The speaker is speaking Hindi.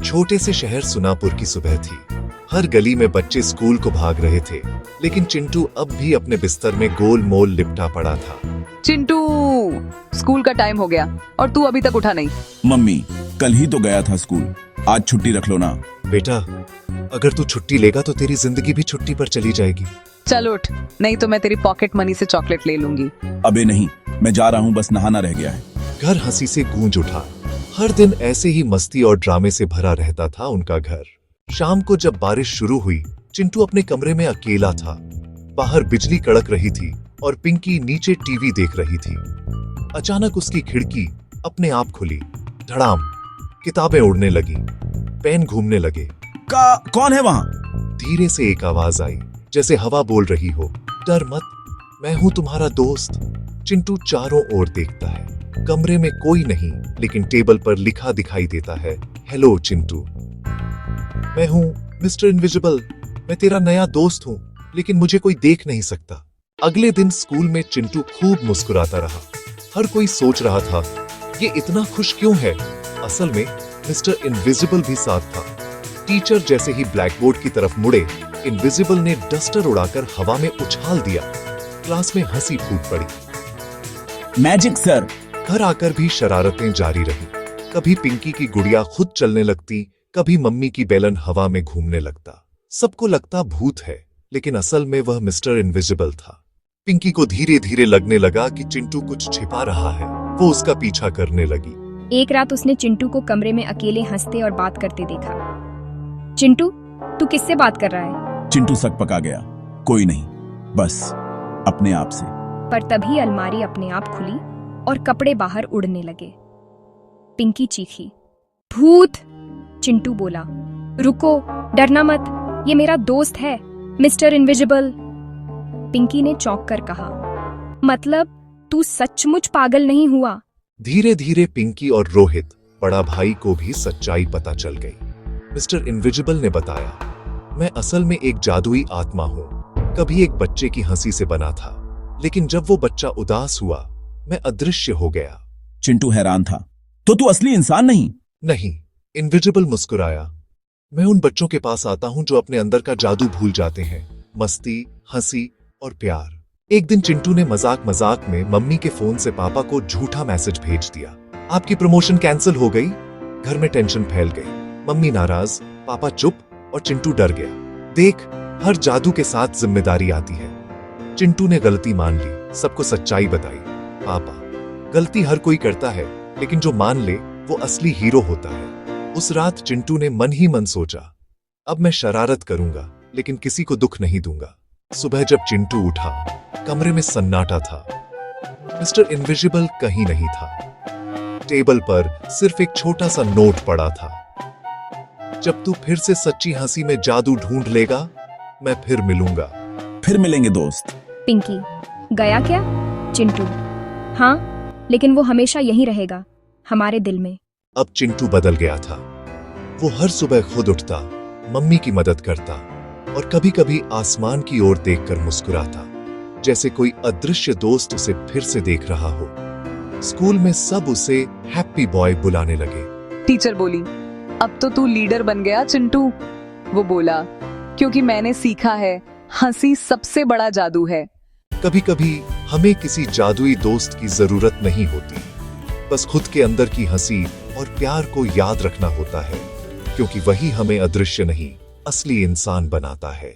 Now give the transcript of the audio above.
छोटे से शहर सुनापुर की सुबह थी। हर गली में बच्चे स्कूल को भाग रहे थे, लेकिन चिंटू अब भी अपने बिस्तर में गोल मोल लिपटा पड़ा था। चिंटू, स्कूल का टाइम हो गया और तू अभी तक उठा नहीं। मम्मी, कल ही तो गया था स्कूल, आज छुट्टी रख लो ना। बेटा, अगर तू छुट्टी लेगा तो तेरी जिंदगी भी छुट्टी पर चली जाएगी। चल उठ, नहीं तो मैं तेरी पॉकेट मनी से चॉकलेट ले लूंगी। अबे नहीं, मैं जा रहा हूँ, बस नहाना रह गया है। घर हंसी से गूंज उठा। हर दिन ऐसे ही मस्ती और ड्रामे से भरा रहता था उनका घर। शाम को जब बारिश शुरू हुई, चिंटू अपने कमरे में अकेला था। बाहर बिजली कड़क रही थी और पिंकी नीचे टीवी देख रही थी। अचानक उसकी खिड़की अपने आप खुली। धड़ाम, किताबें उड़ने लगी, पेन घूमने लगे। कौन है वहाँ? धीरे से एक आवाज आई, जैसे हवा बोल रही हो, डर मत, मैं हूं तुम्हारा दोस्त। चिंटू चारों ओर देखता है। कमरे में कोई नहीं, लेकिन टेबल पर लिखा दिखाई देता है, हेलो चिंटू, मैं हूं मिस्टर इनविजिबल। मैं तेरा नया दोस्त हूं, लेकिन मुझे कोई देख नहीं सकता। अगले दिन स्कूल में चिंटू खूब मुस्कुराता रहा। हर कोई सोच रहा था, ये इतना खुश क्यों है? असल में मिस्टर इनविजिबल भी साथ था। टीचर जैसे ही ब्लैक बोर्ड की तरफ मुड़े, इनविजिबल ने डस्टर उड़ाकर हवा में उछाल दिया। क्लास में हंसी फूट पड़ी। Magic sir. घर आकर भी शरारतें जारी रही। कभी पिंकी की गुड़िया खुद चलने लगती, कभी मम्मी की बेलन हवा में घूमने लगता। सबको लगता भूत है, लेकिन असल में वह मिस्टर इनविजिबल था। पिंकी को धीरे धीरे लगने लगा कि चिंटू कुछ छिपा रहा है। वो उसका पीछा करने लगी। एक रात उसने चिंटू को कमरे में अकेले हंसते और बात करते देखा। चिंटू, तू किससे बात कर रहा है? चिंटू सक पका गया। कोई नहीं, बस अपने आप से। पर तभी अलमारी अपने आप खुली और कपड़े बाहर उड़ने लगे। पिंकी चीखी, भूत! चिंटू बोला, रुको, डरना मत, ये मेरा दोस्त है, मिस्टर इनविजिबल। पिंकी ने चौंक कर कहा, मतलब तू सचमुच पागल नहीं हुआ? धीरे धीरे पिंकी और रोहित, बड़ा भाई, को भी सच्चाई पता चल गई। मिस्टर इनविजिबल ने बताया, मैं असल में एक जादुई आत्मा हूँ। कभी एक बच्चे की हंसी से बना था, लेकिन जब वो बच्चा उदास हुआ, मैं अदृश्य हो गया। चिंटू हैरान था, तो तू असली इंसान नहीं? नहीं, इनविजिबल मुस्कुराया। मैं उन बच्चों के पास आता हूं जो अपने अंदर का जादू भूल जाते हैं, मस्ती, हंसी और प्यार। एक दिन चिंटू ने मजाक मजाक में मम्मी के फोन से पापा को झूठा मैसेज भेज दिया, आपकी प्रमोशन कैंसिल हो गई। घर में टेंशन फैल गई। मम्मी नाराज, पापा चुप और चिंटू डर गया। देख, हर जादू के साथ जिम्मेदारी आती है। चिंटू ने गलती मान ली, सबको सच्चाई बताई। पापा, गलती हर कोई करता है, लेकिन जो मान ले वो असली हीरो होता है। उस रात चिंटू ने मन ही मन सोचा, अब मैं शरारत करूंगा, लेकिन किसी को दुख नहीं दूंगा। सुबह जब चिंटू उठा, कमरे में सन्नाटा था। मिस्टर इनविजिबल कहीं नहीं था। टेबल पर सिर्फ एक छोटा सा नोट पड़ा था, जब तू फिर से सच्ची हंसी में जादू ढूंढ लेगा, मैं फिर मिलूंगा। फिर मिलेंगे दोस्त। पिंकी, गया क्या? चिंटू, हाँ, लेकिन वो हमेशा यहीं रहेगा, हमारे दिल में। अब चिंटू बदल गया था। वो हर सुबह खुद उठता, मम्मी की मदद करता और कभी कभी आसमान की ओर देखकर मुस्कुराता, जैसे कोई अदृश्य दोस्त उसे फिर से देख रहा हो। स्कूल में सब उसे हैप्पी बॉय बुलाने लगे। टीचर बोली, अब तो तू लीडर बन गया चिंटू। वो बोला, क्योंकि मैंने सीखा है, हंसी सबसे बड़ा जादू है। कभी कभी हमें किसी जादुई दोस्त की जरूरत नहीं होती, बस खुद के अंदर की हंसी और प्यार को याद रखना होता है, क्योंकि वही हमें अदृश्य नहीं, असली इंसान बनाता है।